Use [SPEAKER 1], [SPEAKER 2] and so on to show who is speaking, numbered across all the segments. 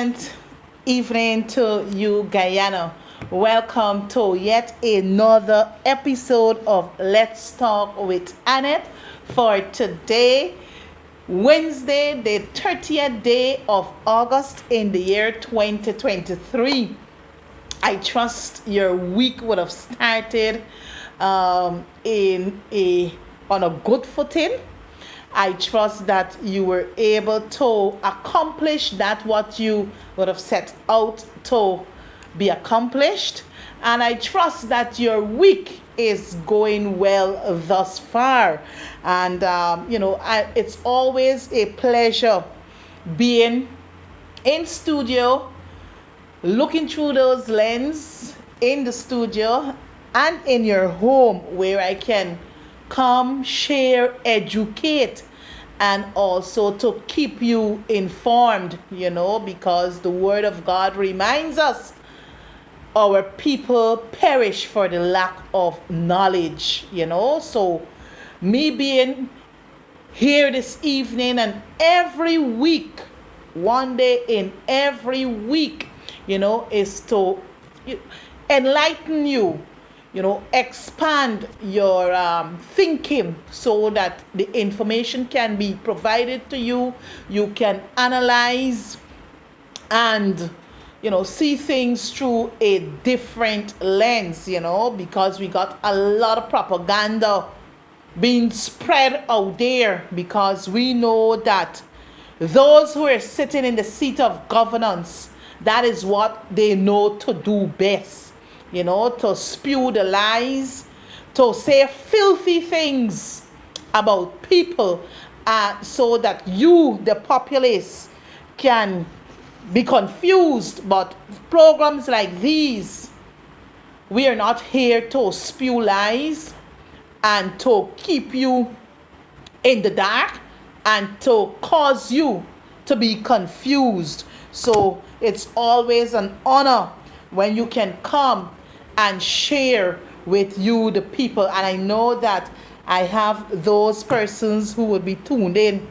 [SPEAKER 1] Excellent evening to you, Guyana. Welcome to yet another episode of Let's Talk with Annette for today, Wednesday, the 30th day of August in the year 2023. I trust your week would have started in a on a good footing. I trust that you were able to accomplish that what you would have set out to be accomplished. And I trust that your week is going well thus far. And, it's always a pleasure being in studio, looking through those lenses in the studio and in your home where I can come, share, educate, and also to keep you informed, because the Word of God reminds us our people perish for the lack of knowledge, So, me being here this evening and every week, one day in every week, is to enlighten you, expand your thinking so that the information can be provided to you. You can analyze and, see things through a different lens, because we got a lot of propaganda being spread out there because we know that those who are sitting in the seat of governance, that is what they know to do best. To spew the lies, to say filthy things about people, so that you, the populace, can be confused. But programs like these, we are not here to spew lies and to keep you in the dark and to cause you to be confused. So it's always an honor when you can come and share with you, the people. And I know that I have those persons who will be tuned in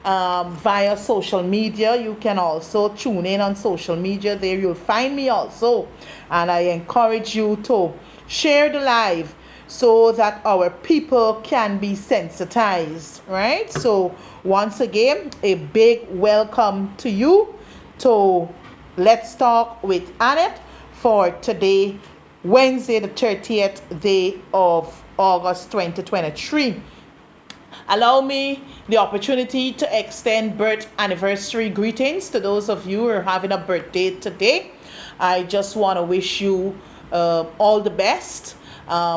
[SPEAKER 1] via social media. You can also tune in on social media. There you'll find me also. And I encourage you to share the live so that our people can be sensitized, right? So once again, a big welcome to you to Let's Talk with Annette for today, Wednesday, the 30th day of August 2023. Allow me the opportunity to extend birth anniversary greetings to those of you who are having a birthday today. I just want to wish you all the best,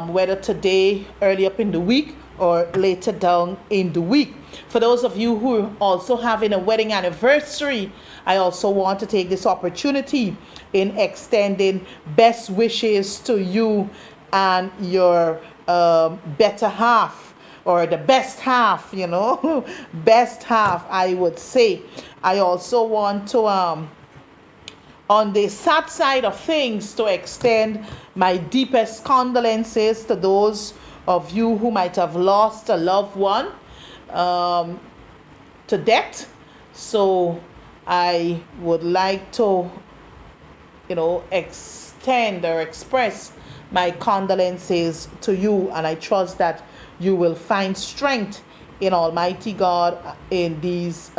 [SPEAKER 1] whether today, early up in the week, or later down in the week. For those of you who are also having a wedding anniversary, I also want to take this opportunity in extending best wishes to you and your better half, or the best half, best half, I would say. I also want to, on the sad side of things, to extend my deepest condolences to those of you who might have lost a loved one to death. So I would like to, extend or express my condolences to you, and I trust that you will find strength in Almighty God in these,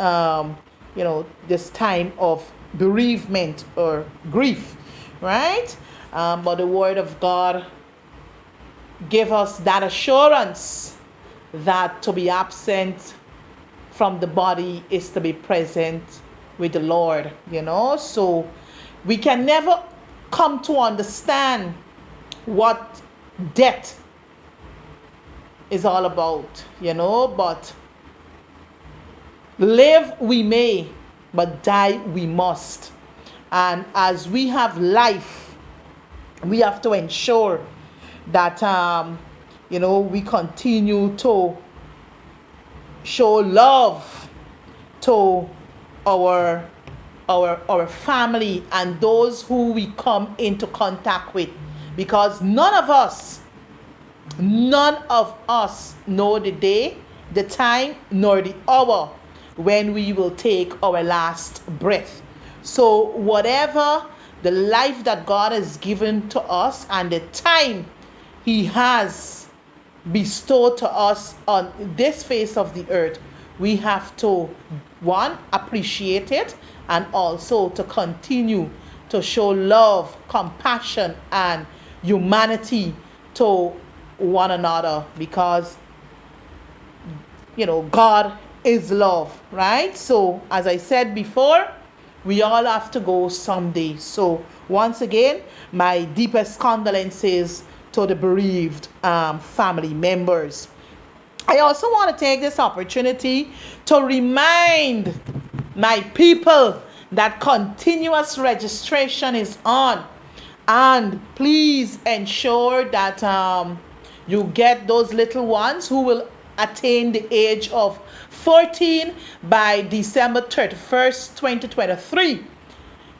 [SPEAKER 1] this time of bereavement or grief, right? But the Word of God give us that assurance that to be absent from the body is to be present with the Lord, So we can never come to understand what death is all about, but live we may, but die we must. And as we have life, we have to ensure that we continue to show love to our family and those who we come into contact with, because none of us know the day, the time, nor the hour when we will take our last breath. So whatever the life that God has given to us and the time he has bestowed to us on this face of the earth, we have to, one, appreciate it, and also to continue to show love, compassion, and humanity to one another, because God is love, right? So as I said before, we all have to go someday. So once again, my deepest condolences to the bereaved family members. I also want to take this opportunity to remind my people that continuous registration is on. And please ensure that you get those little ones who will attain the age of 14 by December 31st, 2023.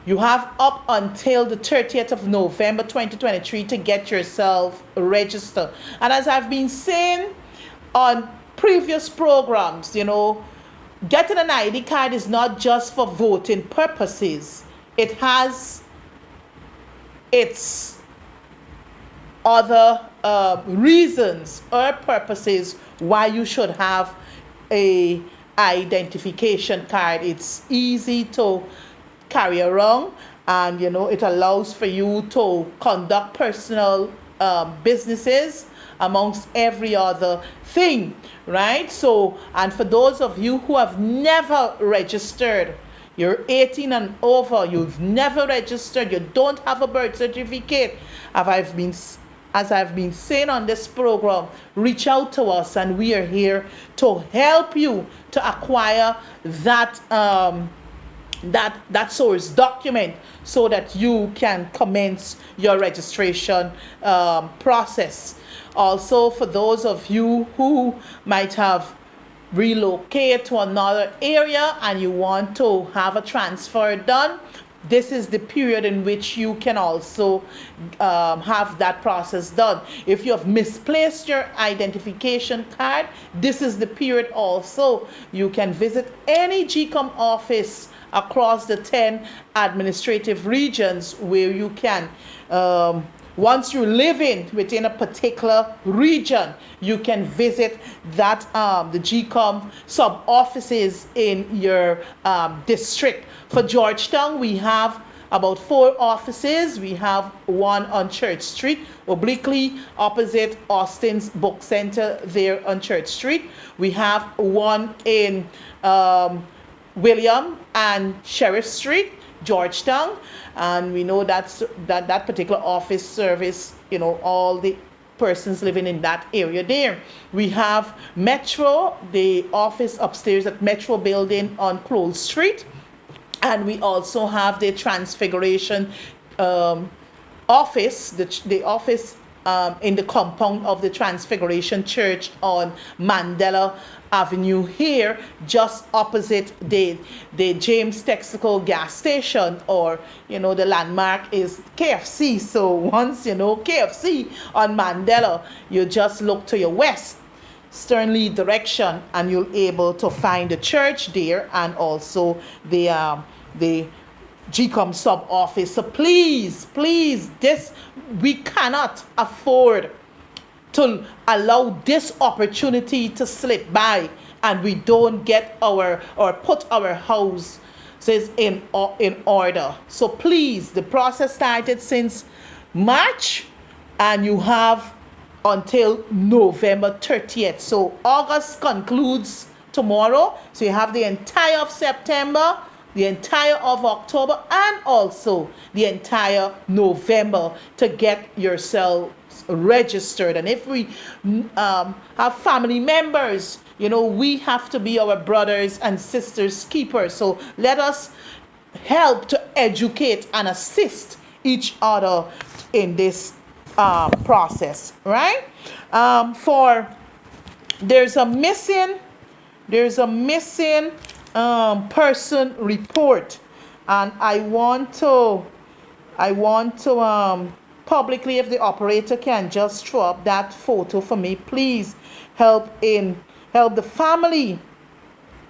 [SPEAKER 1] You have up until the 30th of November 2023 to get yourself registered. And as I've been saying on previous programs, getting an ID card is not just for voting purposes. It has its other reasons or purposes why you should have a identification card. It's easy to carry around, and it allows for you to conduct personal businesses amongst every other thing, right? So, and for those of you who have never registered, you're 18 and over, you've never registered, you don't have a birth certificate, as I've been saying on this program, reach out to us, and we are here to help you to acquire that source document so that you can commence your registration process. Also, for those of you who might have relocated to another area and you want to have a transfer done, this is the period in which you can also have that process done. If you have misplaced your identification card, this is the period also. You can visit any GCOM office across the 10 administrative regions where you can, once you live within a particular region, you can visit that the GCOM sub offices in your district. For Georgetown, we have about 4 offices. We have one on Church Street, obliquely opposite Austin's Book Center there on Church Street. We have one in William and Sheriff Street, Georgetown, and we know that particular office service, all the persons living in that area there. We have Metro, the office upstairs at Metro Building on Crowell Street, and we also have the Transfiguration office, the office in the compound of the Transfiguration Church on Mandela Avenue here, just opposite the James Texaco gas station, or the landmark is KFC. So once KFC on Mandela, you just look to your westernly direction and you'll able to find the church there, and also the GCOM sub office. So please, this, we cannot afford to allow this opportunity to slip by and we don't get or put our houses in order. So please, the process started since March and you have until November 30th. So August concludes tomorrow. So you have the entire of September, the entire of October, and also the entire November to get yourselves registered. And if we have family members, we have to be our brothers and sisters keepers. So let us help to educate and assist each other in this process, right? For there's a missing person report, and I want to publicly, if the operator can just throw up that photo for me, please help the family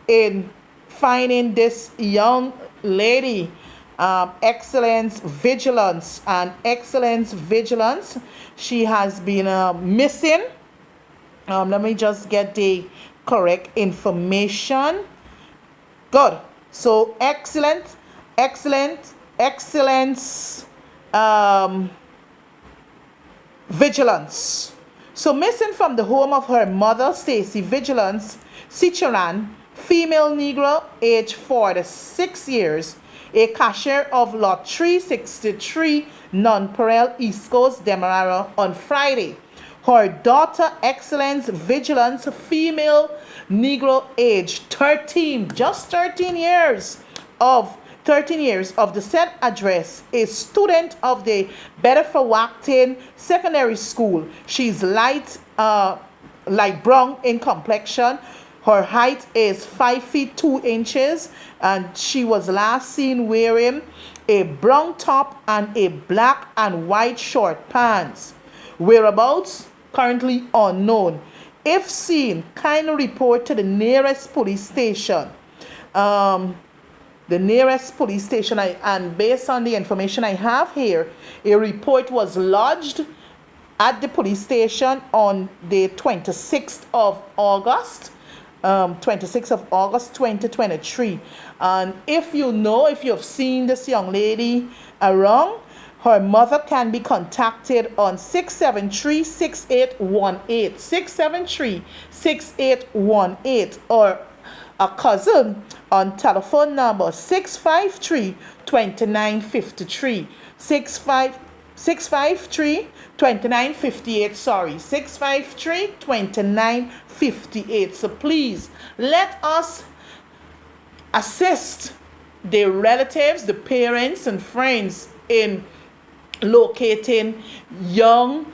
[SPEAKER 1] in finding this young lady. Excellence Vigilance. And Excellence Vigilance, she has been missing. Let me just get the correct information. Good. So excellence, Vigilance. So missing from the home of her mother, Stacy Vigilance Cicheran, female Negro, age 46 years, a cashier of Lot 363, Nonpareil, East Coast, Demerara, on Friday. Her daughter, Excellence Vigilance, female Negro, age 13, just 13 years of the said address, a student of the Bedford-Wacton Secondary School. She's light brown in complexion. Her height is 5 feet 2 inches, and she was last seen wearing a brown top and a black and white short pants. Whereabouts currently unknown. If seen, kindly report to the nearest police station. And based on the information I have here, a report was lodged at the police station on the 26th of August 2023. And if you've seen this young lady around, her mother can be contacted on 673-6818, 673-6818, or a cousin on telephone number 653-2953, 653-2958, 653-2958. So please let us assist the relatives, the parents and friends in locating young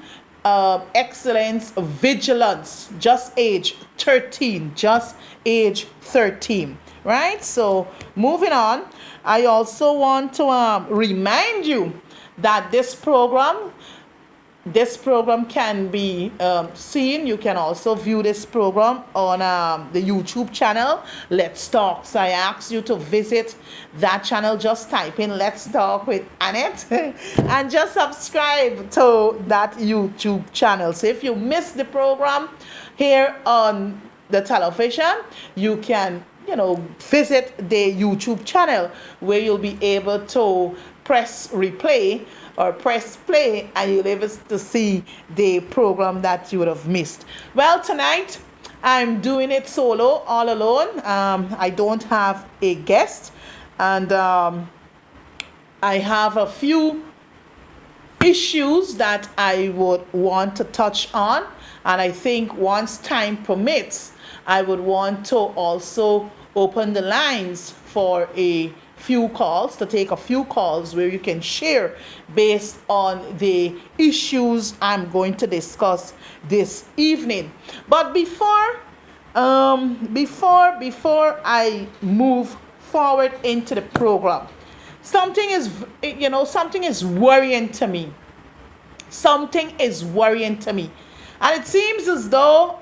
[SPEAKER 1] Excellence Vigilance, just age 13, right? So moving on, I also want to remind you that this program can be seen. You can also view this program on the YouTube channel, Let's Talk. So I ask you to visit that channel. Just type in Let's Talk with Annette and just subscribe to that YouTube channel. So if you miss the program here on the television, you can visit the YouTube channel, where you'll be able to press replay or press play, and you'll be able to see the program that you would have missed. Well, tonight I'm doing it solo, all alone. I don't have a guest, and I have a few issues that I would want to touch on, and I think once time permits, I would want to also open the lines for to take a few calls where you can share based on the issues I'm going to discuss this evening. But before I move forward into the program, something is worrying to me. And it seems as though,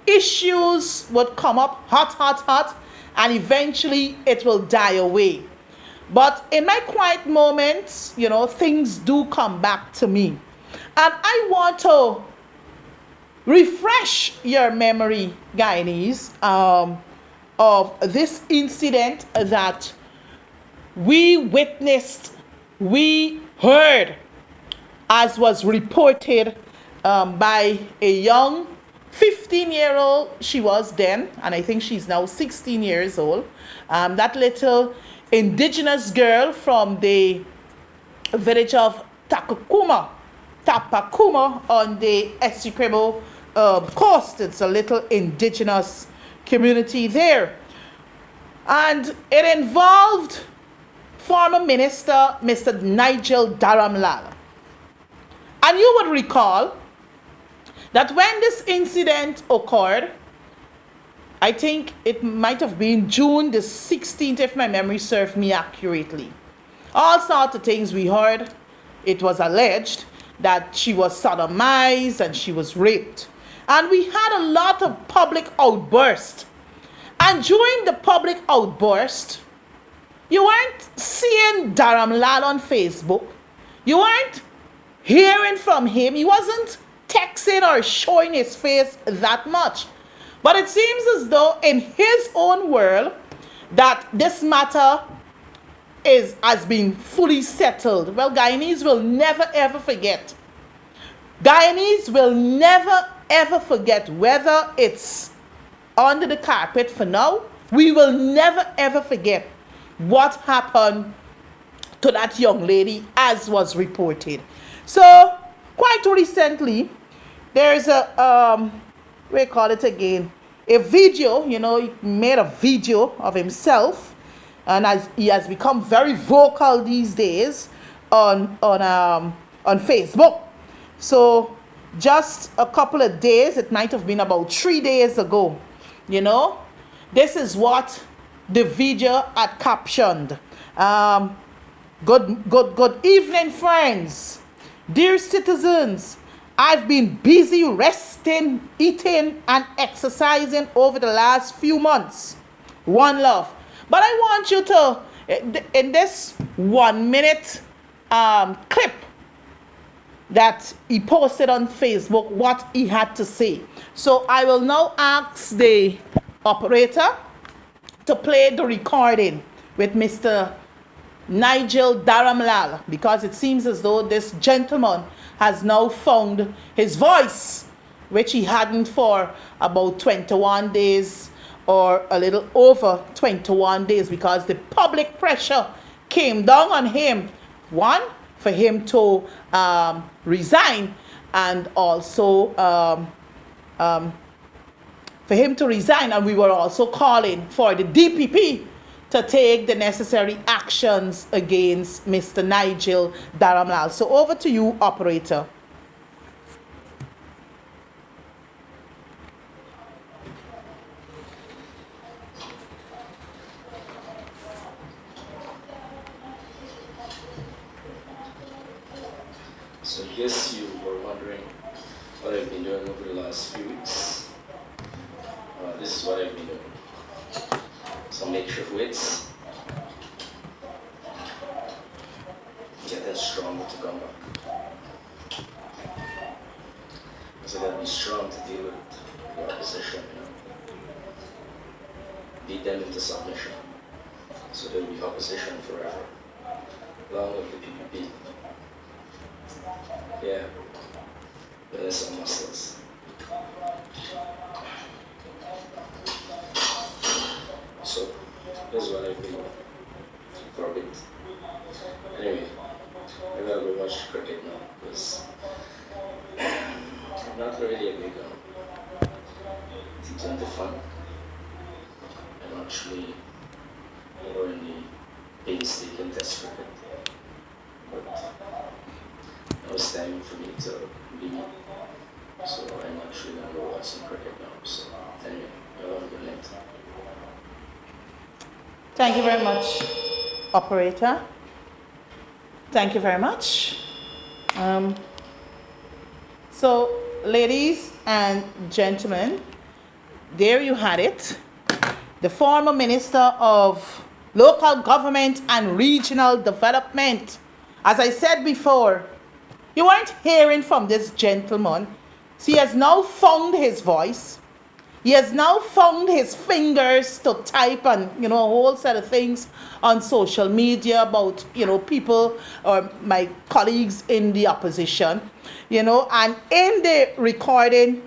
[SPEAKER 1] issues would come up hot, and eventually it will die away. But in my quiet moments, things do come back to me. And I want to refresh your memory, Guyanese, of this incident that we witnessed, we heard, as was reported by a young 15-year-old, she was then, and I think she's now 16 years old. That little indigenous girl from the village of Tapakuma on the Essequibo coast. It's a little indigenous community there. And it involved former minister, Mr. Nigel Dharamlal. And you would recall that when this incident occurred, I think it might have been June the 16th, if my memory serves me accurately. All sorts of things we heard. It was alleged that she was sodomized and she was raped. And we had a lot of public outbursts. And during the public outburst, You weren't seeing Dharamlal on Facebook. You weren't hearing from him. He wasn't texting or showing his face that much. But it seems as though in his own world that this matter has been fully settled. Well, Guyanese will never ever forget. Guyanese will never ever forget, whether it's under the carpet for now. We will never ever forget what happened to that young lady, as was reported. So quite recently, there's a we call it again, a video. He made a video of himself, and as he has become very vocal these days on Facebook. So just a couple of days, it might have been about 3 days ago, this is what the video had captioned. Good evening, friends. Dear citizens, I've been busy resting, eating, and exercising over the last few months. One love. But I want you to, in this 1 minute clip that he posted on Facebook, what he had to say. So I will now ask the operator to play the recording with Mr. Nigel Dharamlal, because it seems as though this gentleman has now found his voice, which he hadn't for about 21 days or a little over 21 days, because the public pressure came down on him. One, for him to resign, and also for him to resign, and we were also calling for the DPP to take the necessary actions against Mr. Nigel Dharamlal. So over to you, operator.
[SPEAKER 2] So I guess you were wondering what I've been doing over the last few weeks. This is what I've been doing. Some makeshift weights. Getting stronger to come back. So I gotta be strong to deal with the opposition, Beat them into submission. So there'll be opposition forever. Along with the PPP. Yeah, there's some muscles. So, this is what I've been for a bit. Anyway, I gotta go watch cricket now, because I'm not really a big T20 fan. I'm actually more in the painstaking test cricket. But now it's time for me to be me. So I'm actually gonna go watch some cricket now. So anyway, have a good night.
[SPEAKER 1] Thank you very much, operator. Thank you very much. So, ladies and gentlemen, there you had it. The former Minister of Local Government and Regional Development. As I said before, you weren't hearing from this gentleman. So he has now found his voice. He has now found his fingers to type and, a whole set of things on social media about, people or my colleagues in the opposition, and in the recording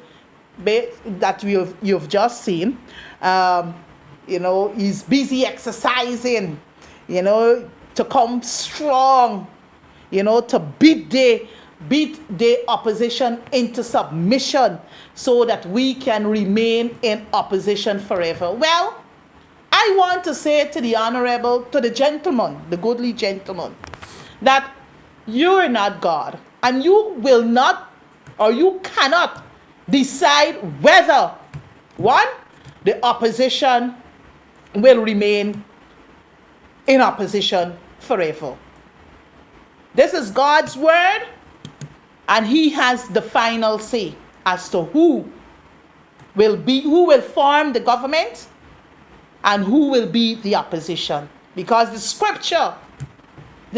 [SPEAKER 1] that you've just seen, he's busy exercising, to come strong, to beat the opposition into submission so that we can remain in opposition forever. Well, I want to say to the gentleman, the goodly gentleman, that you are not God, and you will not, or you cannot decide whether, one, the opposition will remain in opposition forever. This is God's word, and he has the final say as to who will form the government and who will be the opposition. Because the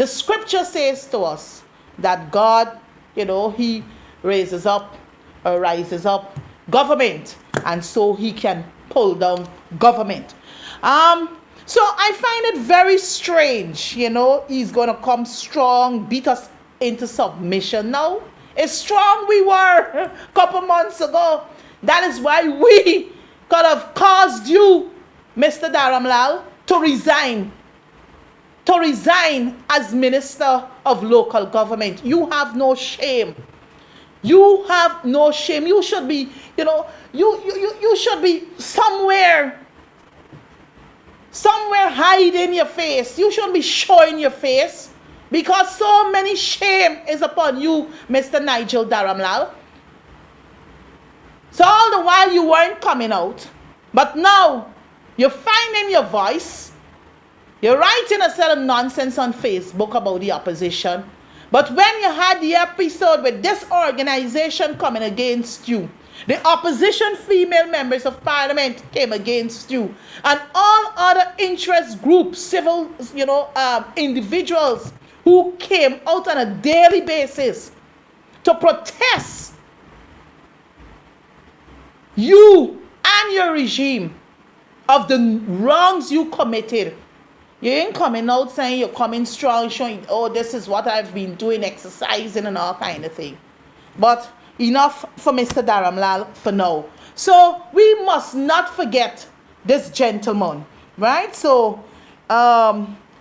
[SPEAKER 1] scripture says to us that God, he rises up government, and so he can pull down government. So I find it very strange, he's going to come strong, beat us into submission now. As strong we were a couple months ago. That is why we could have caused you, Mr. Dharamlal, to resign as Minister of Local Government. You have no shame. You have no shame. You should be, you should be somewhere hiding your face. You shouldn't be showing your face, because so many shame is upon you, Mr. Nigel Dharamlal. So all the while you weren't coming out, but now you're finding your voice. You're writing a set of nonsense on Facebook about the opposition. But when you had the episode with this organization coming against you, the opposition female members of parliament came against you, and all other interest groups, civil, individuals who came out on a daily basis to protest you and your regime of the wrongs you committed. You ain't coming out saying you're coming strong, showing, oh, this is what I've been doing, exercising and all kind of thing. But enough for Mr. Dharamlal for now. So we must not forget this gentleman, right? So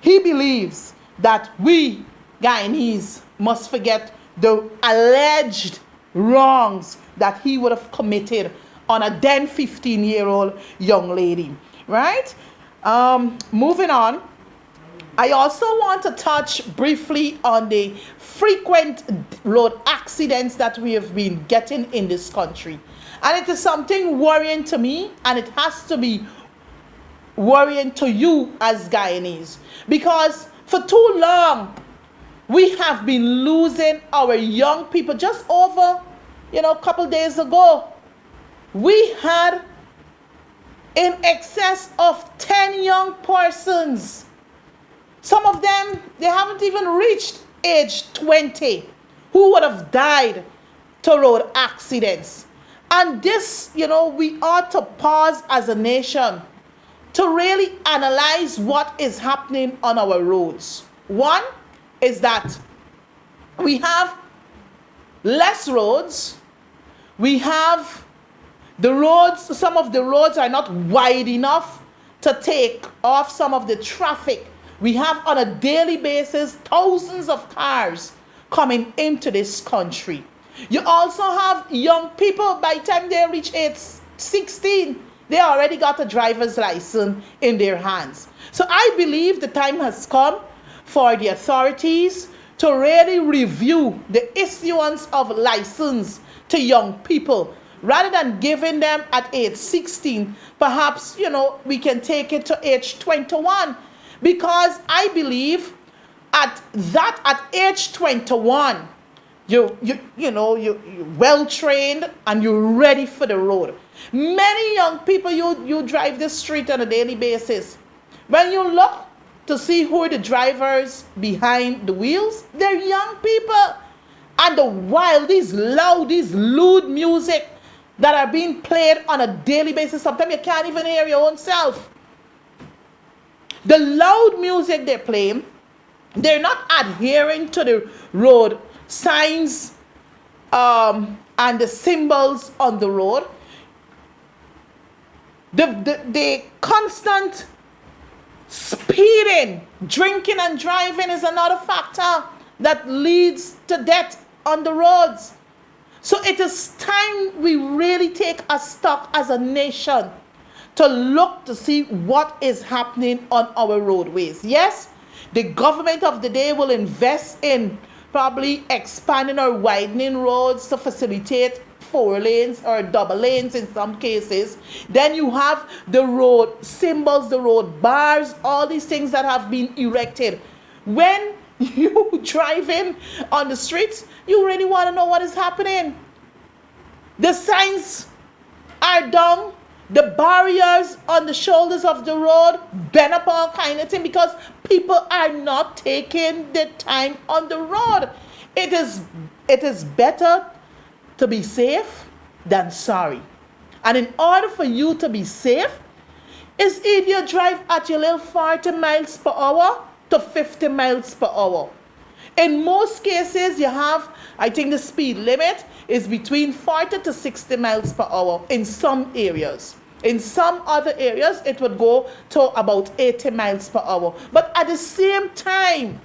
[SPEAKER 1] he believes that we Guyanese must forget the alleged wrongs that he would have committed on a then 15-year-old young lady, right? Moving on, I also want to touch briefly on the frequent road accidents that we have been getting in this country. And it is something worrying to me, and it has to be worrying to you as Guyanese. Because for too long, we have been losing our young people. Just over, a couple days ago, we had in excess of 10 young persons. Some of them, they haven't even reached age 20, who would have died to road accidents. And this, we ought to pause as a nation to really analyze what is happening on our roads. One is that we have less roads. We have the roads, some of the roads are not wide enough to take off some of the traffic. We have on a daily basis thousands of cars coming into this country. You also have young people, by the time they reach age 16, they already got a driver's license in their hands. So I believe the time has come for the authorities to really review the issuance of license to young people. Rather than giving them at age 16, perhaps, we can take it to age 21. Because I believe at age 21, you're well trained and you're ready for the road. Many young people, you drive the street on a daily basis. When you look to see who are the drivers behind the wheels, they're young people. And while these lewd music that are being played on a daily basis, sometimes you can't even hear your own self. The loud music they're playing, they're not adhering to the road signs and the symbols on the road. The constant speeding, drinking and driving is another factor that leads to death on the roads. So it is time we really take a stock as a nation to look to see what is happening on our roadways. Yes, the government of the day will invest in probably expanding or widening roads to facilitate 4 lanes or double lanes in some cases. Then you have the road symbols, the road bars, all these things that have been erected. When you driving on the streets, you really want to know what is happening. The signs are down, The barriers on the shoulders of the road bend up all kind of thing because people are not taking the time on the road. It is better to be safe than sorry. And in order for you to be safe, it's either drive at your little 40 miles per hour to 50 miles per hour. In most cases, you have, I think the speed limit is between 40 to 60 miles per hour in some areas. In some other areas, it would go to about 80 miles per hour. But at the same time,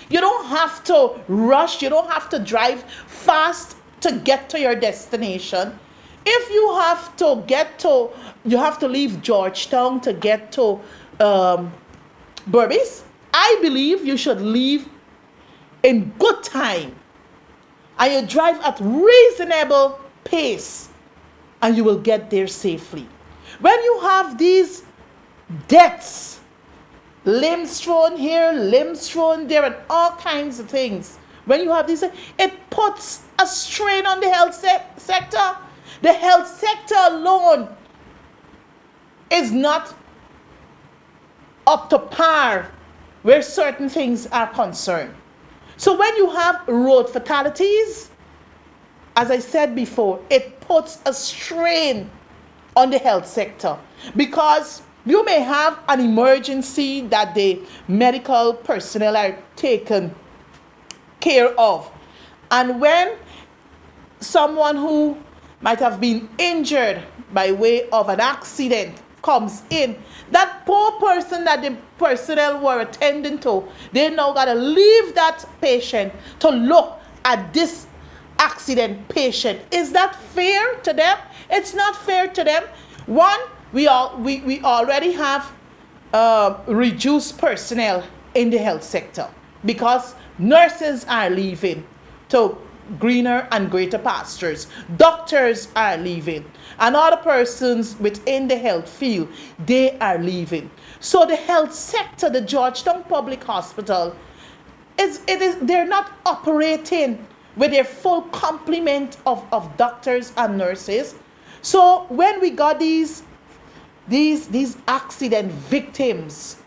[SPEAKER 1] you don't have to rush, you don't have to drive fast to get to your destination. If you have to leave Georgetown to get to Berbice, I believe you should leave in good time and you drive at reasonable pace and you will get there safely. When you have these deaths, limbs thrown here, limbs thrown there, and all kinds of things, when you have these, it puts a strain on the health sector. The health sector alone is not up to par where certain things are concerned. So when you have road fatalities, as I said before, it puts a strain on the health sector because you may have an emergency that the medical personnel are taken care of. And when someone who might have been injured by way of an accident comes in, that poor person that the personnel were attending to, they now got to leave that patient to look at this accident patient. Is that fair to them? It's not fair to them. One, we already have reduced personnel in the health sector because nurses are leaving to greener and greater pastures. Doctors are leaving. And other persons within the health field, they are leaving. So the health sector, the Georgetown Public Hospital, they're not operating with their full complement of doctors and nurses. So when we got these accident victims,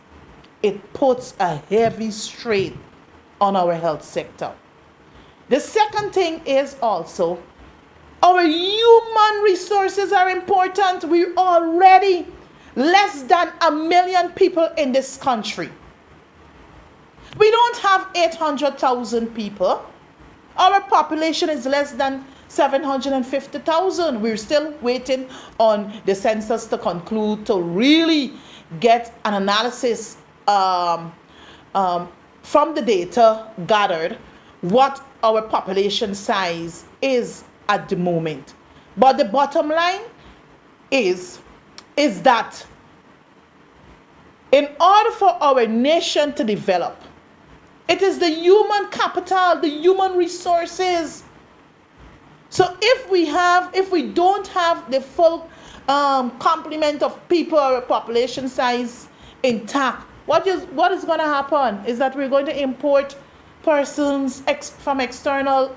[SPEAKER 1] it puts a heavy strain on our health sector. The second thing is also our human resources are important. We're already less than 1 million people in this country. We don't have 800,000 people. Our population is less than 750,000. We're still waiting on the census to conclude to really get an analysis from the data gathered what our population size is at the moment. But the bottom line is that in order for our nation to develop, it is the human capital, the human resources. So if we don't have the full complement of people, our population size intact, what is going to happen is that we're going to import persons from external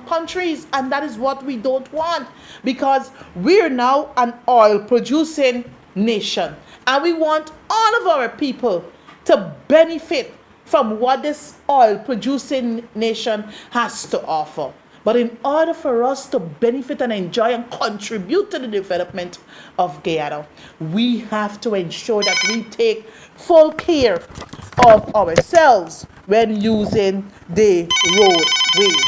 [SPEAKER 1] countries, and that is what we don't want, because we're now an oil producing nation and we want all of our people to benefit from what this oil producing nation has to offer. But in order for us to benefit and enjoy and contribute to the development of Guyana, we have to ensure that we take full care of ourselves when using the roadways.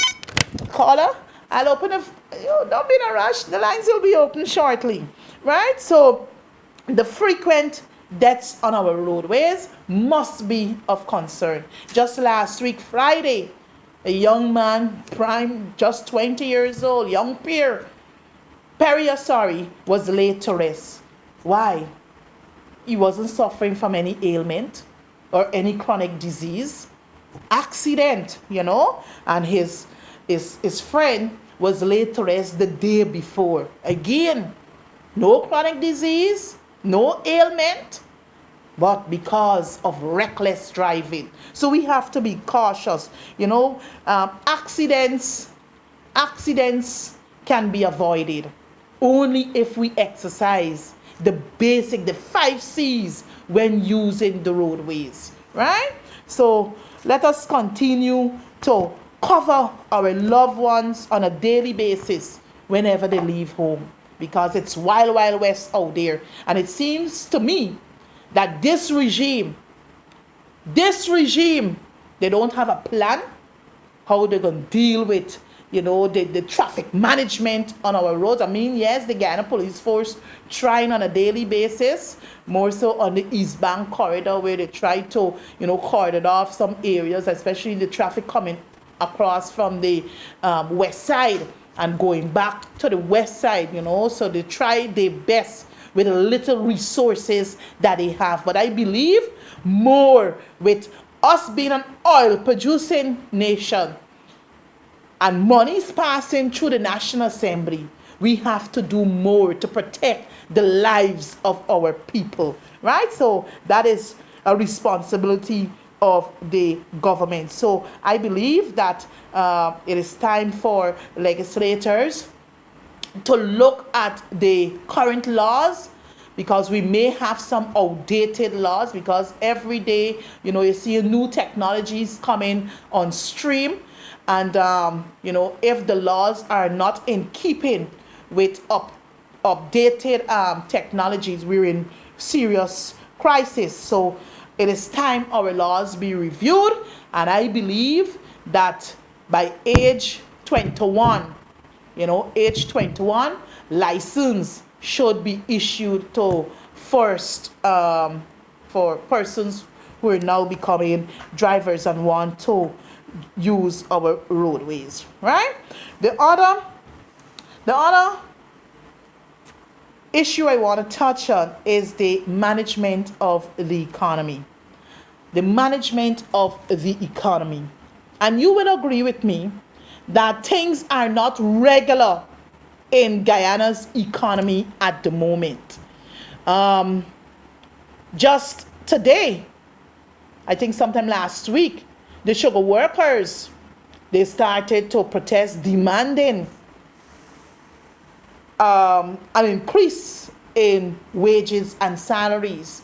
[SPEAKER 1] Caller, I'll open don't be in a rush. The lines will be open shortly. Right? So the frequent deaths on our roadways must be of concern. Just last week, Friday, a young man, prime, just 20 years old, young peer, was laid to rest. Why? He wasn't suffering from any ailment or any chronic disease. Accident, and his friend was laid to rest the day before. Again, no chronic disease, no ailment, but because of reckless driving. So we have to be cautious. Accidents can be avoided only if we exercise the 5 C's when using the roadways, right? So let us continue to cover our loved ones on a daily basis whenever they leave home, because it's wild, wild west out there. And it seems to me that this regime, they don't have a plan how they're going to deal with, the traffic management on our roads. I mean, yes, the Guyana Police Force trying on a daily basis, more so on the East Bank corridor, where they try to, cordon off some areas, especially the traffic coming across from the west side and going back to the west side, so they try their best with the little resources that they have. But I believe more with us being an oil producing nation and monies passing through the National Assembly, we have to do more to protect the lives of our people, right? So that is a responsibility of the government. So I believe that it is time for legislators to look at the current laws, because we may have some outdated laws, because every day, you see new technologies coming on stream. And, if the laws are not in keeping with updated technologies, we're in serious crisis. So it is time our laws be reviewed. And I believe that by age 21, license should be issued to first for persons who are now becoming drivers and want to use our roadways, right? The other issue I want to touch on is the management of the economy. The management of the economy. And you will agree with me that things are not regular in Guyana's economy at the moment. Just today, I think sometime last week, the sugar workers, they started to protest, demanding an increase in wages and salaries.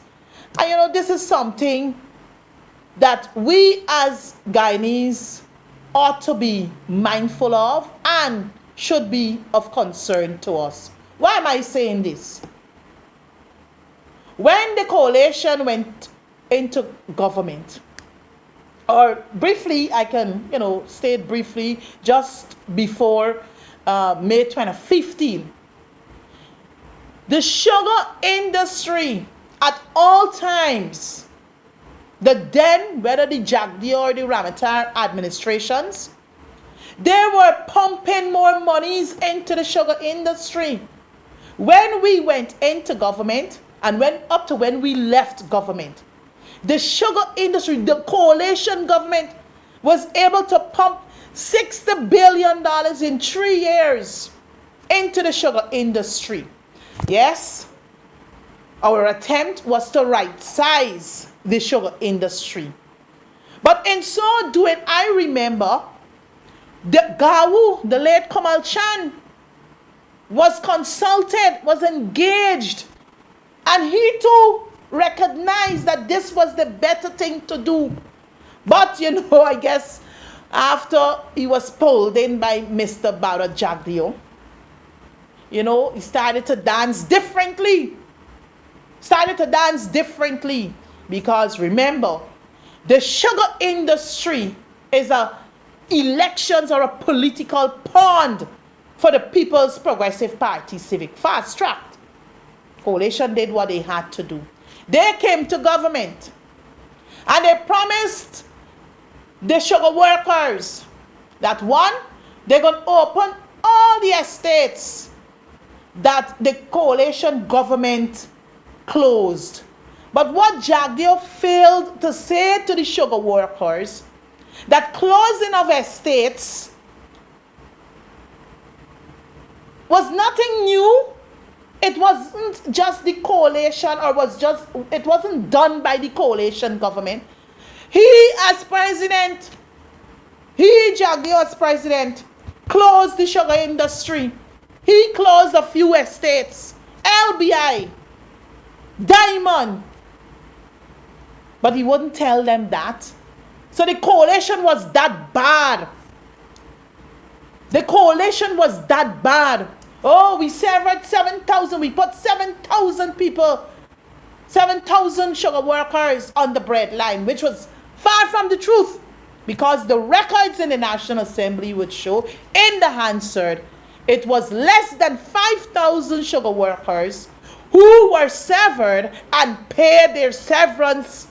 [SPEAKER 1] And this is something that we as Guyanese ought to be mindful of and should be of concern to us. Why am I saying this? When the coalition went into government, or briefly, I can, state briefly, just before May 2015, the sugar industry at all times, whether the Jagdeo or the Ramatar administrations, they were pumping more monies into the sugar industry. When we went into government and went up to when we left government, the sugar industry, the coalition government, was able to pump $60 billion in 3 years into the sugar industry. Yes, our attempt was to right-size the sugar industry. But in so doing, I remember the Gawu, the late Kamal Chan, was consulted, was engaged, and he too recognized that this was the better thing to do. But I guess after he was pulled in by Mr. Bara Jagdeo, he started to dance differently. Because remember, the sugar industry is a elections or a political pond for the People's Progressive Party Civic Fast Track. Coalition did what they had to do. They came to government and they promised the sugar workers that one, they're going to open all the estates that the coalition government closed. But what Jagdeo failed to say to the sugar workers, that closing of estates was nothing new. It wasn't just the coalition, it wasn't done by the coalition government. Jagdeo as president, closed the sugar industry. He closed a few estates. LBI, Diamond. But he wouldn't tell them that. So the coalition was that bad. The coalition was that bad. Oh, we severed 7,000. We put 7,000 people, 7,000 sugar workers on the bread line, which was far from the truth. Because the records in the National Assembly would show in the Hansard, it was less than 5,000 sugar workers who were severed and paid their severance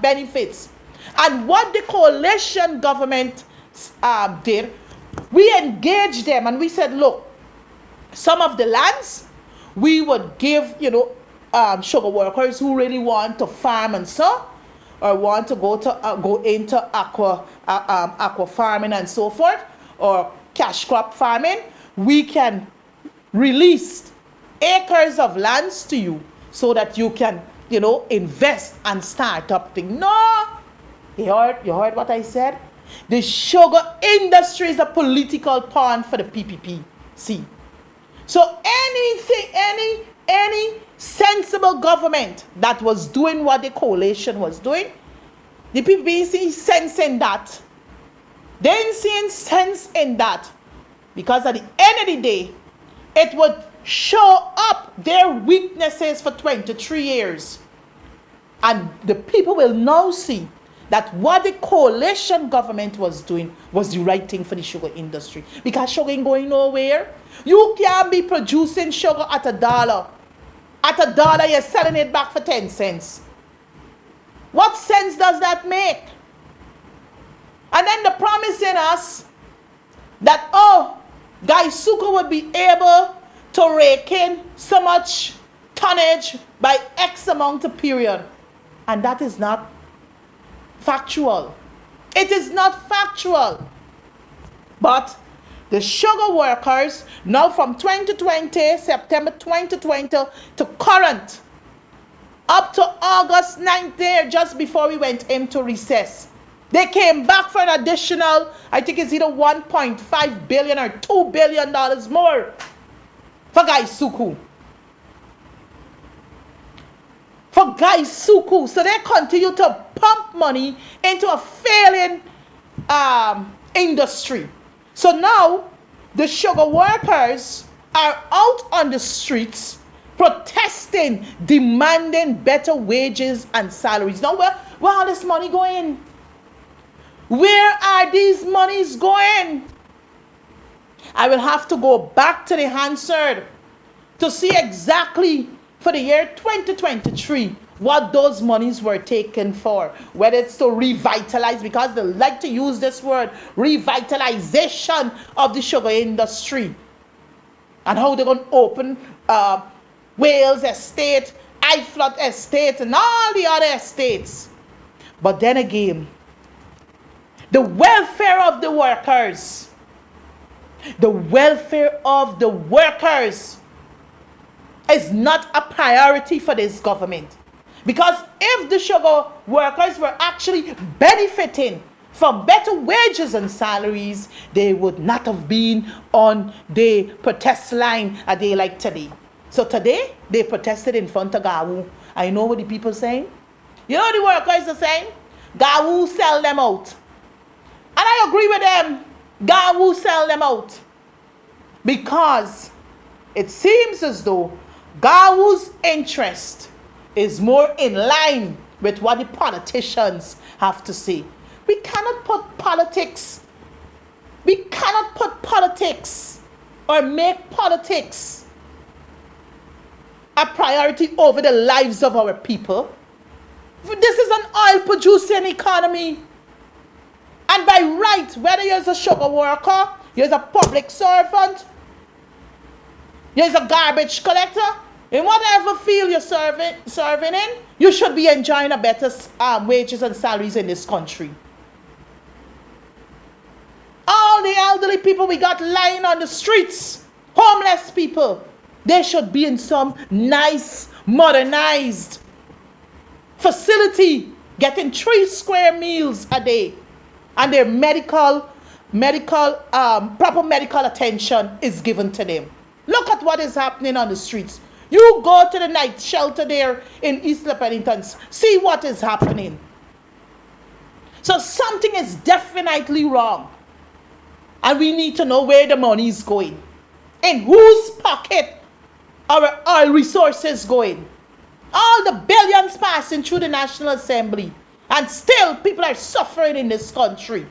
[SPEAKER 1] benefits. And what the coalition government did, we engaged them and we said, look, some of the lands we would give, sugar workers who really want to farm and so, or want to go into aqua farming and so forth, or cash crop farming. We can release acres of lands to you so that you can, invest and start up things. No, you heard what I said? The sugar industry is a political pawn for the PPP. See, so any sensible government that was doing what the coalition was doing, the PPP is sensing that. They ain't seeing sense in that, because at the end of the day, it would show up their weaknesses for 23 years. And the people will now see that what the coalition government was doing was the right thing for the sugar industry. Because sugar ain't going nowhere. You can't be producing sugar at $1. At $1, you're selling it back for 10 cents. What sense does that make? And then they're promising us that, Gaisuka would be able to rake in so much tonnage by X amount of period. And that is not factual. It is not factual. But the sugar workers, now from 2020, September 2020 to current, up to August 9th, just before we went into recess, they came back for an additional, I think it's either $1.5 billion or $2 billion more for Gaisuku. For Gaisuku. So they continue to pump money into a failing industry. So now the sugar workers are out on the streets protesting, demanding better wages and salaries. Now where all this money going? Where are these monies going? I will have to go back to the Hansard to see exactly for the year 2023 what those monies were taken for. Whether it's to revitalize, because they like to use this word, revitalization of the sugar industry. And how they're going to open Wales Estate, Iflot Estate, and all the other estates. But then again, the welfare of the workers, is not a priority for this government. Because if the sugar workers were actually benefiting from better wages and salaries, they would not have been on the protest line a day like today. So today, they protested in front of Gawu. I know what the people are saying. You know what the workers are saying? Gawu sell them out. And I agree with them. Gawu sell them out. Because it seems as though Gawu's interest is more in line with what the politicians have to say. We cannot put politics or make politics a priority over the lives of our people. This is an oil producing economy. And by right, whether you're a sugar worker, you're a public servant, you're a garbage collector, in whatever field you're serving in, you should be enjoying a better wages and salaries in this country. All the elderly people we got lying on the streets, homeless people, they should be in some nice, modernized facility, getting 3 square meals a day. And their proper medical attention is given to them. Look at what is happening on the streets. You go to the night shelter there in East Pennington. See what is happening. So something is definitely wrong. And we need to know where the money is going. In whose pocket are our resources going. All the billions passing through the National Assembly. And still people are suffering in this country.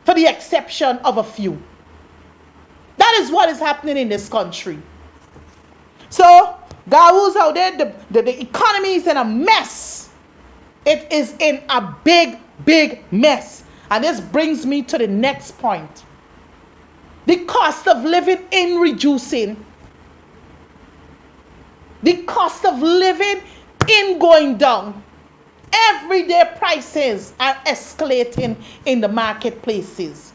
[SPEAKER 1] For the exception of a few. That is what is happening in this country. So, Gawus out there, the economy is in a mess. It is in a big, big mess. And this brings me to the next point. The cost of living in reducing. The cost of living in going down. Everyday prices are escalating in the marketplaces.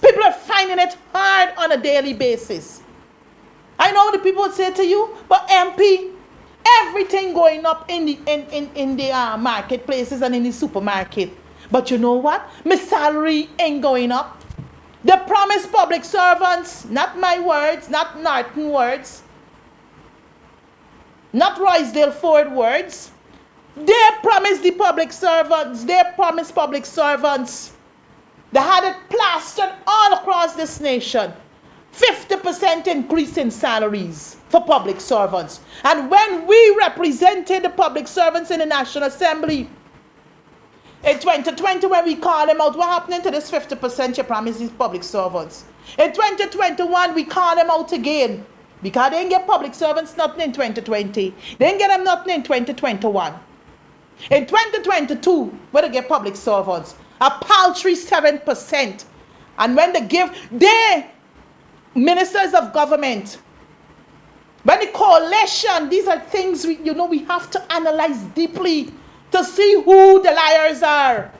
[SPEAKER 1] People are finding it hard on a daily basis. I know the people say to you, but MP, everything going up in the marketplaces and in the supermarket. But you know what? My salary ain't going up. The promised public servants, not my words, not Norton words, not Roysdale Ford words. They promised the public servants, they promised public servants. They had it plastered all across this nation. 50% increase in salaries for public servants. And when we represented the public servants in the National Assembly, in 2020 when we called them out, what happened to this 50% you promised these public servants? In 2021 we called them out again. Because they didn't get public servants nothing in 2020. They didn't get them nothing in 2021. In 2022, where they get public servants, a paltry 7%. And when they give their ministers of government, when the coalition, these are things we have to analyze deeply to see who the liars are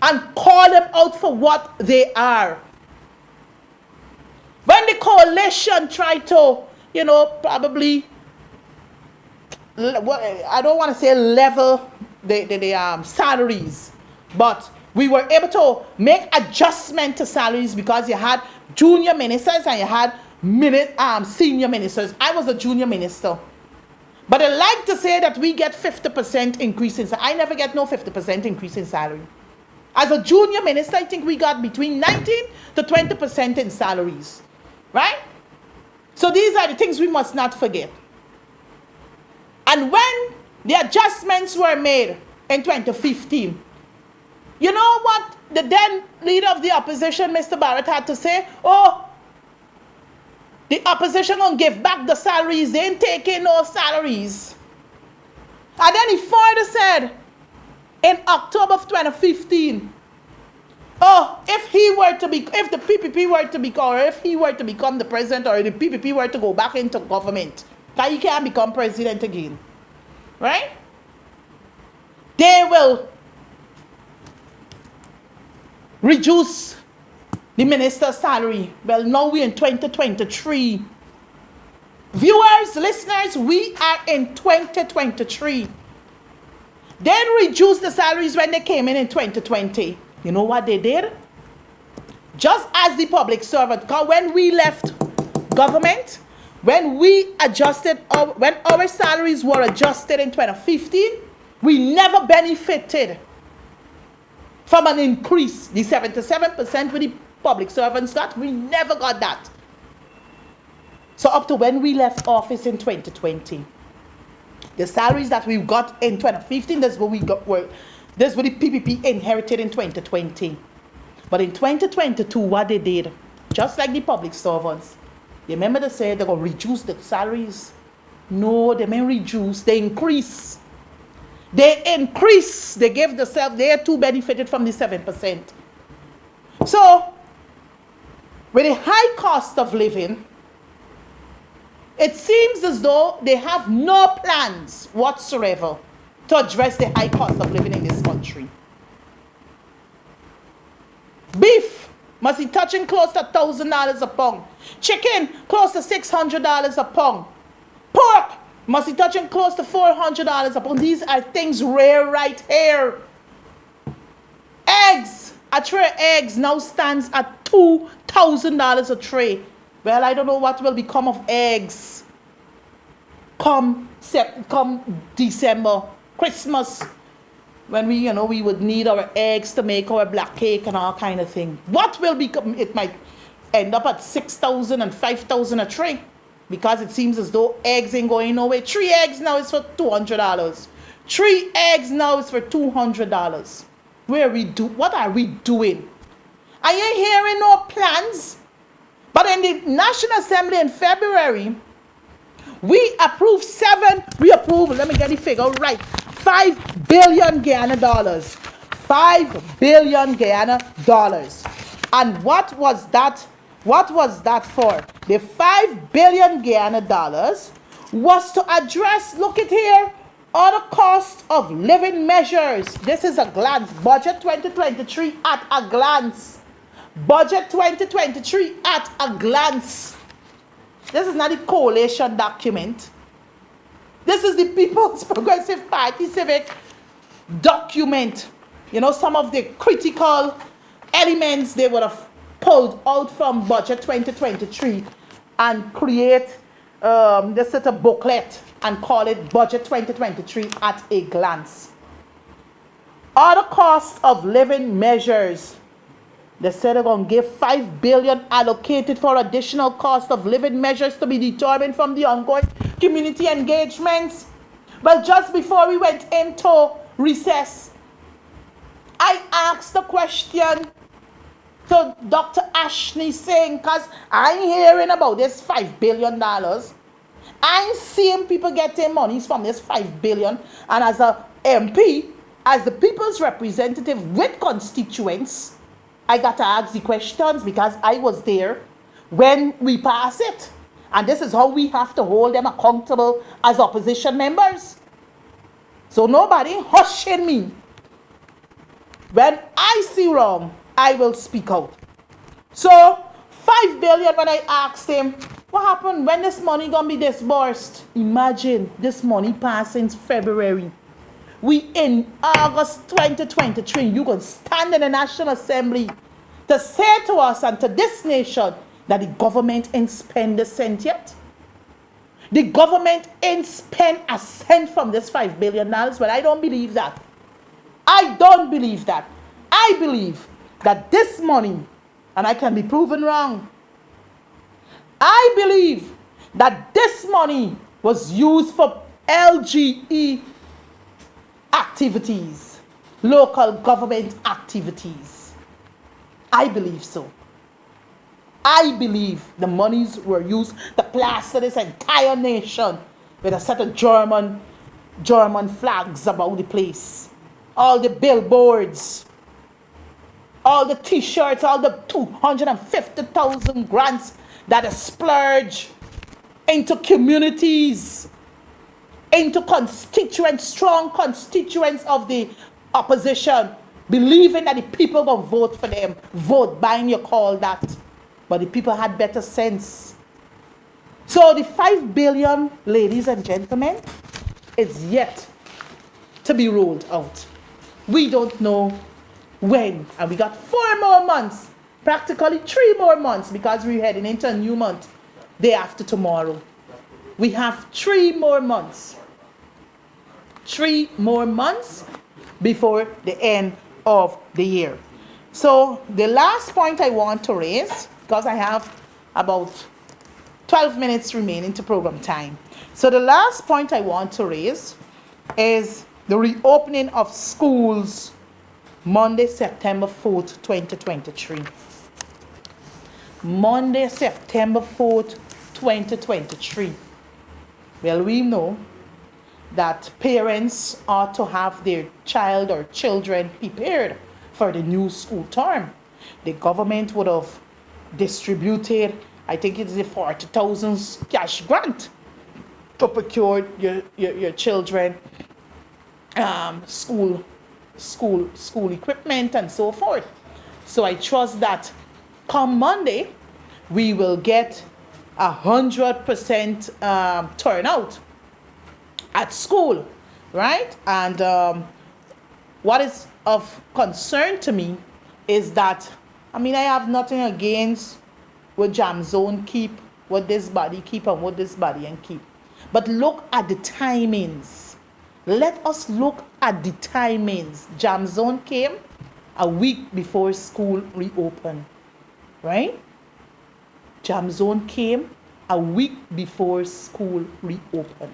[SPEAKER 1] and call them out for what they are. When the coalition tried to, probably, I don't want to say level the salaries, but we were able to make adjustment to salaries because you had junior ministers and you had senior ministers. I was a junior minister. But I like to say that we get 50% increase in salary. I never get no 50% increase in salary. As a junior minister, I think we got between 19 to 20% in salaries. Right? So these are the things we must not forget. And when the adjustments were made in 2015, you know what the then leader of the opposition, Mr. Barrett, had to say? Oh, the opposition gonna give back the salaries. They ain't taking no salaries. And then he further said in October of 2015, oh, if the PPP were to become, or if he were to become the president, or the PPP were to go back into government, that he can't become president again. Right? They will reduce the minister's salary. Well, now we're in 2023. Viewers, listeners, we are in 2023. They reduced the salaries when they came in 2020. You know what they did? Just as the public servant, because when we left government, when we adjusted, when our salaries were adjusted in 2015, we never benefited from an increase. The 77% with the public servants got, we never got that. So up to when we left office in 2020, the salaries that we got in 2015, that's what we got. That's what the PPP inherited in 2020. But in 2022, what they did, just like the public servants, you remember they said they're going to reduce the salaries? No, they may reduce, they increase. They increase. They gave themselves, they too benefited from the 7%. So, with a high cost of living, it seems as though they have no plans whatsoever to address the high cost of living in this country. Beef must be touching close to $1,000 a pound. Chicken, close to $600 a pound. Pork must be touching close to $400 a pound. These are things rare right here. Eggs, a tray of eggs now stands at $2,000 a tray. Well, I don't know what will become of eggs come December, Christmas, when we would need our eggs to make our black cake and all kind of thing. What will become? It might end up at 6,000 and 5,000 a tray, because it seems as though eggs ain't going nowhere. 3 eggs now is for $200. 3 eggs now is for $200. What are we doing? I ain't hearing no plans. But in the National Assembly in February, we approved, let me get the figure right, 5 billion Guyana dollars. 5 billion Guyana dollars. And what was that? What was that for? The 5 billion Guyana dollars was to address, look at here, other cost of living measures. This is a glance. Budget 2023 at a glance. Budget 2023 at a glance. This is not the coalition document. This is the People's Progressive Party civic document. Some of the critical elements they would have pulled out from Budget 2023 and create this sort of booklet and call it Budget 2023 at a glance. Other cost of living measures. They said they're going to give $5 billion allocated for additional cost of living measures to be determined from the ongoing community engagements. Well, just before we went into recess, I asked the question to Dr. Ashley saying, because I ain't hearing about this $5 billion. I ain't seeing people getting monies from this $5 billion. And as a MP, as the people's representative with constituents, I got to ask the questions because I was there when we pass it. And this is how we have to hold them accountable as opposition members. So nobody hushing me. When I see wrong, I will speak out. So 5 billion, when I asked him, what happened when this money gonna be disbursed? Imagine this money passing February. We in August 2023, you gonna stand in the National Assembly to say to us and to this nation that the government ain't spend a cent yet? The government ain't spend a cent from this $5 billion. Well, I don't believe that. I don't believe that. I believe that this money, and I can be proven wrong, I believe that this money was used for LGE activities, local government activities. I believe so. I believe the monies were used to plaster this entire nation with a set of German flags about the place. All the billboards, all the t-shirts, all the 250,000 grants that are splurged into communities, into constituents, strong constituents of the opposition, believing that the people gonna vote for them. Vote buying, you call that. But the people had better sense. So the 5 billion, ladies and gentlemen, is yet to be rolled out. We don't know when. And we got 4 more months, practically 3 more months, because we're heading into a new month day after tomorrow. We have 3 more months. 3 more months before the end of the year. So the last point I want to raise, because I have about 12 minutes remaining to program time. So the last point I want to raise is the reopening of schools Monday, September 4th, 2023. Monday, September 4th, 2023. Well, we know that parents ought to have their child or children prepared for the new school term. The government would have distributed, I think it's the 40,000 cash grant to procure your children school equipment and so forth. So I trust that come Monday we will get 100% turnout at school, right? And what is of concern to me is that, I mean, I have nothing against what Jam Zone keep, what this body keep, and what this body and keep. But look at the timings. Let us look at the timings. Jam Zone came a week before school reopened, right? Jam Zone came a week before school reopened.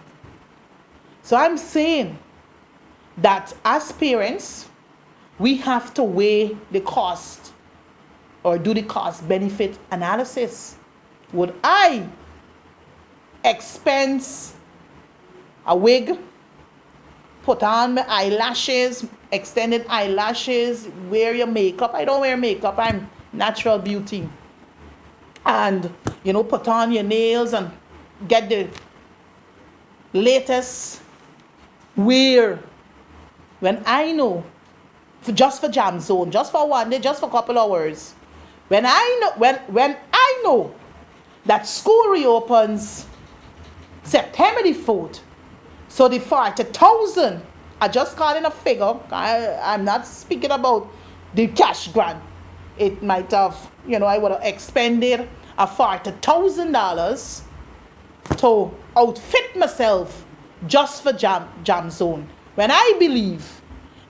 [SPEAKER 1] So I'm saying that as parents, we have to weigh the cost or do the cost benefit analysis. Would I expense a wig, put on my eyelashes, extended eyelashes, wear your makeup? I don't wear makeup, I'm natural beauty. And, put on your nails and get the latest wear. When I know, just for Jam Zone, just for one day, just for a couple hours, when I know that school reopens September the 4th, so the 40,000, I just call in a figure. I'm not speaking about the cash grant. It might have, I would have expended a $40,000 to outfit myself just for Jam Zone. When I believe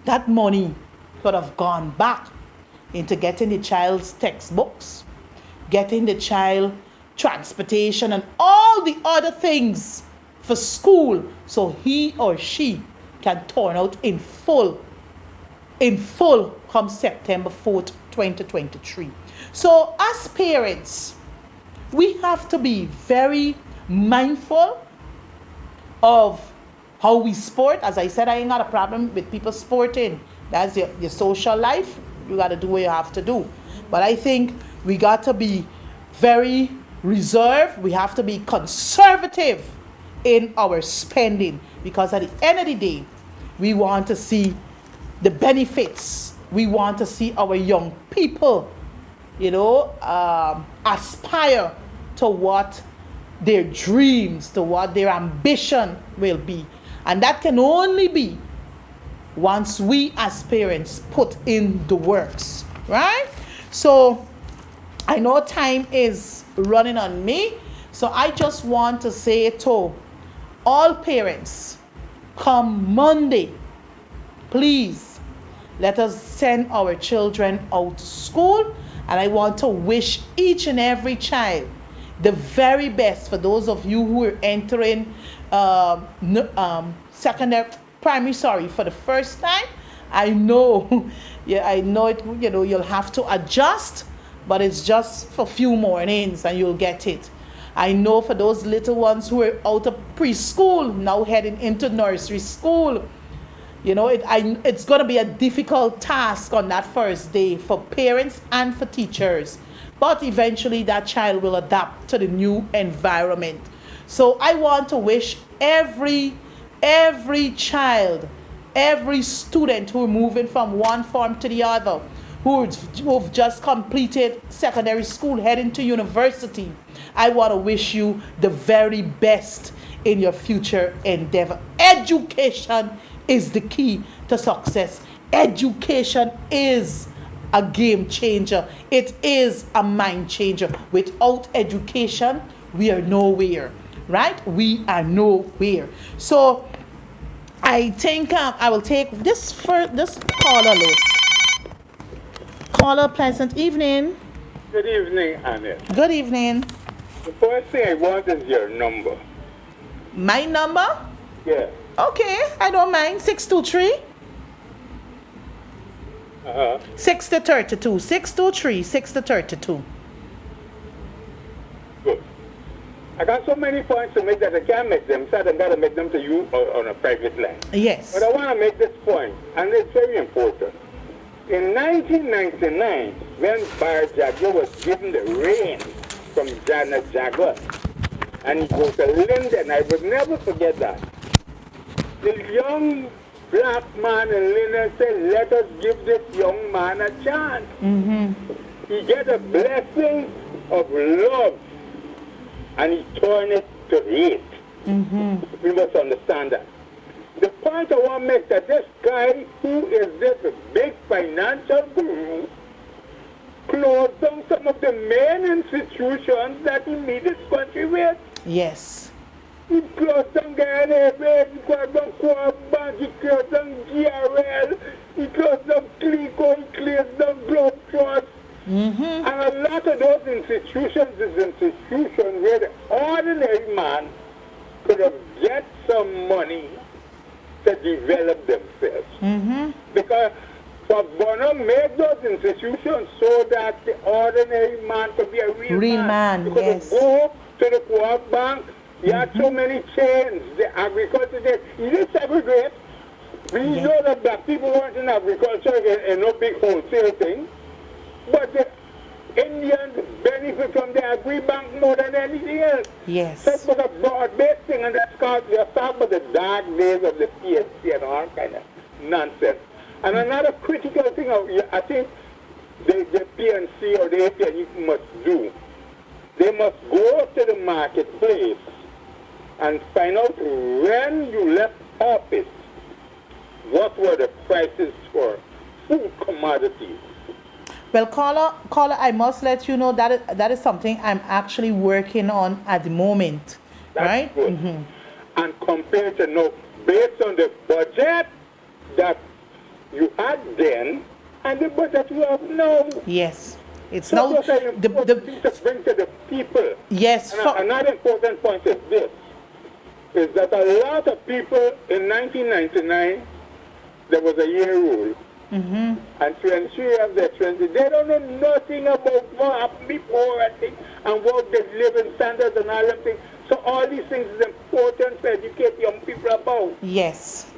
[SPEAKER 1] that money could have gone back into getting the child's textbooks, getting the child transportation and all the other things for school, so he or she can turn out in full come September 4th, 2023. So as parents, we have to be very mindful of how we sport. As I said, I ain't got a problem with people sporting. That's your social life. You got to do what you have to do. But I think we got to be very reserved. We have to be conservative in our spending, because at the end of the day, we want to see the benefits. We want to see our young people, aspire to what their dreams, to what their ambition will be. And that can only be once we as parents put in the works, right? So I know time is running on me, so I just want to say to all parents, come Monday, please let us send our children out to school. And I want to wish each and every child the very best. For those of you who are entering primary, for the first time, I know, I know it. You'll have to adjust, but it's just for a few mornings and you'll get it. I know for those little ones who are out of preschool, now heading into nursery school, it's going to be a difficult task on that first day for parents and for teachers. But eventually that child will adapt to the new environment. So I want to wish every child, every student who are moving from one form to the other, who've just completed secondary school, heading to university, I want to wish you the very best in your future endeavor. Education is the key to success. Education is a game changer. It is a mind changer. Without education, we are nowhere, right? We are nowhere. So I think I will take this caller. Caller, pleasant evening.
[SPEAKER 3] Good evening, Annette.
[SPEAKER 1] Good evening.
[SPEAKER 3] The first thing I want is your number.
[SPEAKER 1] My number?
[SPEAKER 3] Yeah.
[SPEAKER 1] Okay, I don't mind. 623
[SPEAKER 3] Uh-huh.
[SPEAKER 1] 632. 623 632.
[SPEAKER 3] Good. I got so many points to make that I can't make them, so I got to make them to you on a private line.
[SPEAKER 1] Yes.
[SPEAKER 3] But I want to make this point, and it's very important. In 1999, when Bar Jaguar was given the reins from Janet Jaguar, and he goes to Linden, I would never forget that. The young black man in Linden said, let us give this young man a chance.
[SPEAKER 1] Mm-hmm.
[SPEAKER 3] He get a blessing of love, and he turned it to hate.
[SPEAKER 1] Mm-hmm.
[SPEAKER 3] We must understand that. The point I want to make that this guy, who is this big financial guru, clothes closed down some of the main institutions that he made this country with.
[SPEAKER 1] Yes.
[SPEAKER 3] He closed down Guyana, he closed down Coop Bank, he closed down GRL, he closed down CLICO, he closed down Globe Trust. And a lot of those institutions is institutions where the ordinary man could have get some money to develop themselves. Because for Bonham made those institutions so that the ordinary man could be a real man. You could go to the Co-op Bank, you had so many chains, the agriculture, you didn't segregate. We know that black people weren't in agriculture in no big wholesale thing, but the Indians benefit from the agri-bank more than anything else.
[SPEAKER 1] Yes.
[SPEAKER 3] That was a broad-based thing, and that's called, you're talking about the dark days of the PSC and all kind of nonsense. And another critical thing I think the PNC or the APNU must do, they must go to the marketplace and find out when you left office, what were the prices for food commodities.
[SPEAKER 1] Well, caller, I must let you know that is something I'm actually working on at the moment.
[SPEAKER 3] That's
[SPEAKER 1] right?
[SPEAKER 3] Good. And compared to now, based on the budget that you had then and the budget you have now.
[SPEAKER 1] Yes. It's
[SPEAKER 3] so
[SPEAKER 1] now
[SPEAKER 3] those are important things to bring to the people.
[SPEAKER 1] Yes.
[SPEAKER 3] And another important point is this, is that a lot of people in 1999, there was a year rule. And 23 of the 20, they don't know nothing about what happened before and what the living standards and all them things. So all these things is important to educate young people about.
[SPEAKER 1] Yes.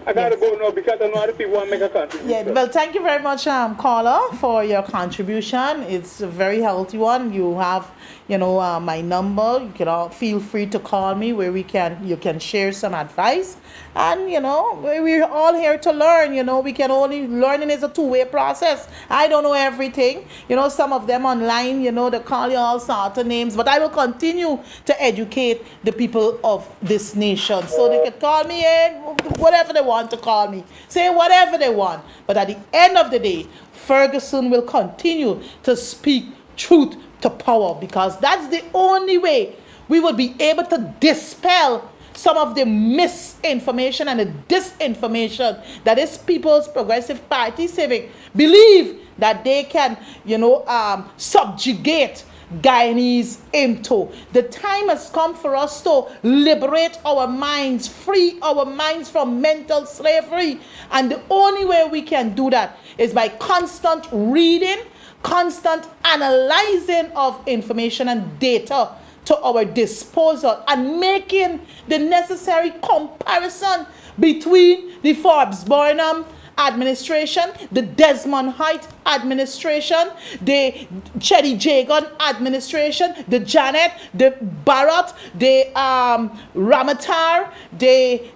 [SPEAKER 3] I gotta go now because I know other people want to make a contribution.
[SPEAKER 1] Yeah, well, thank you very much, caller, for your contribution. It's a very healthy one. You have, my number. You can all feel free to call me where you can share some advice. And, we're all here to learn. We can only, learning is a two-way process. I don't know everything. Some of them online, they call you all sorts of names. But I will continue to educate the people of this nation. So they can call me in, whatever they want to call me. Say whatever they want. But at the end of the day, Ferguson will continue to speak truth to power, because that's the only way we would be able to dispel some of the misinformation and the disinformation that is People's Progressive Party Civic believe that they can, subjugate Guyanese into. The time has come for us to liberate our minds, free our minds from mental slavery. And the only way we can do that is by constant reading, constant analyzing of information and data to our disposal, and making the necessary comparison between the Forbes-Burnham administration, the Desmond Height administration, the Chetty Jagan administration, the Janet, the Barrett, the Ramatar, the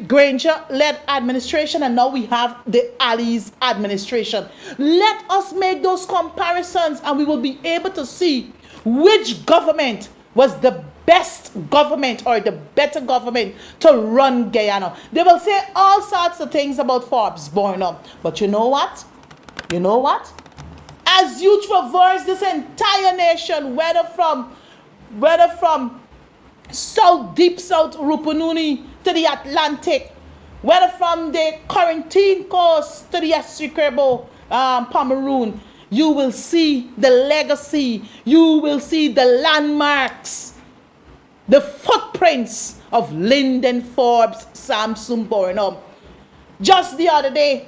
[SPEAKER 1] Granger-led administration, and now we have the Ali's administration. Let us make those comparisons, and we will be able to see which government was the best government or the better government to run Guyana. They will say all sorts of things about Forbes-Burnham. But you know what? As you traverse this entire nation, whether from deep South Rupununi to the Atlantic, whether from the Quarantine Coast to the Essequibo, Pomeroon, you will see the legacy, you will see the landmarks, the footprints of Lyndon Forbes Samson Burnham. Just the other day,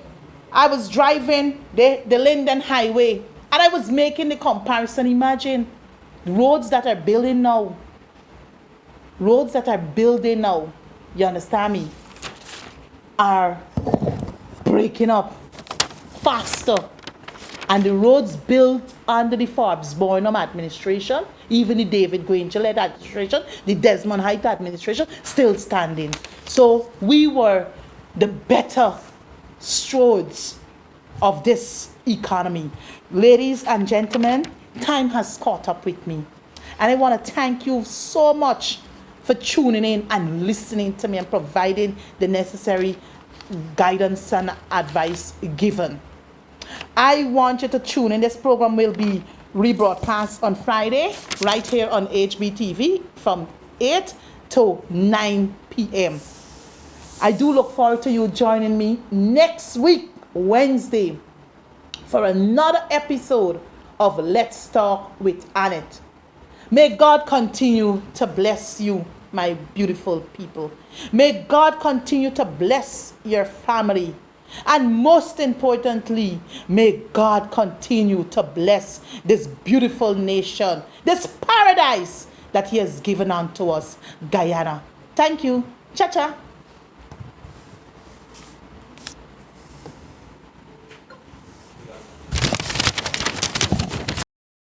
[SPEAKER 1] I was driving the Lyndon Highway, and I was making the comparison. Imagine roads that are building now. You understand me? Are breaking up faster. And the roads built under the Forbes-Burnham administration, even the David Granger-led administration, the Desmond Height administration, still standing. So we were the better stewards of this economy. Ladies and gentlemen, time has caught up with me. And I want to thank you so much for tuning in and listening to me and providing the necessary guidance and advice given. I want you to tune in. This program will be rebroadcast on Friday, right here on HBTV from 8 to 9 p.m. I do look forward to you joining me next week, Wednesday, for another episode of Let's Talk with Annette. May God continue to bless you, my beautiful people. May God continue to bless your family. And most importantly, may God continue to bless this beautiful nation, this paradise that He has given unto us, Guyana. Thank you. Cha cha.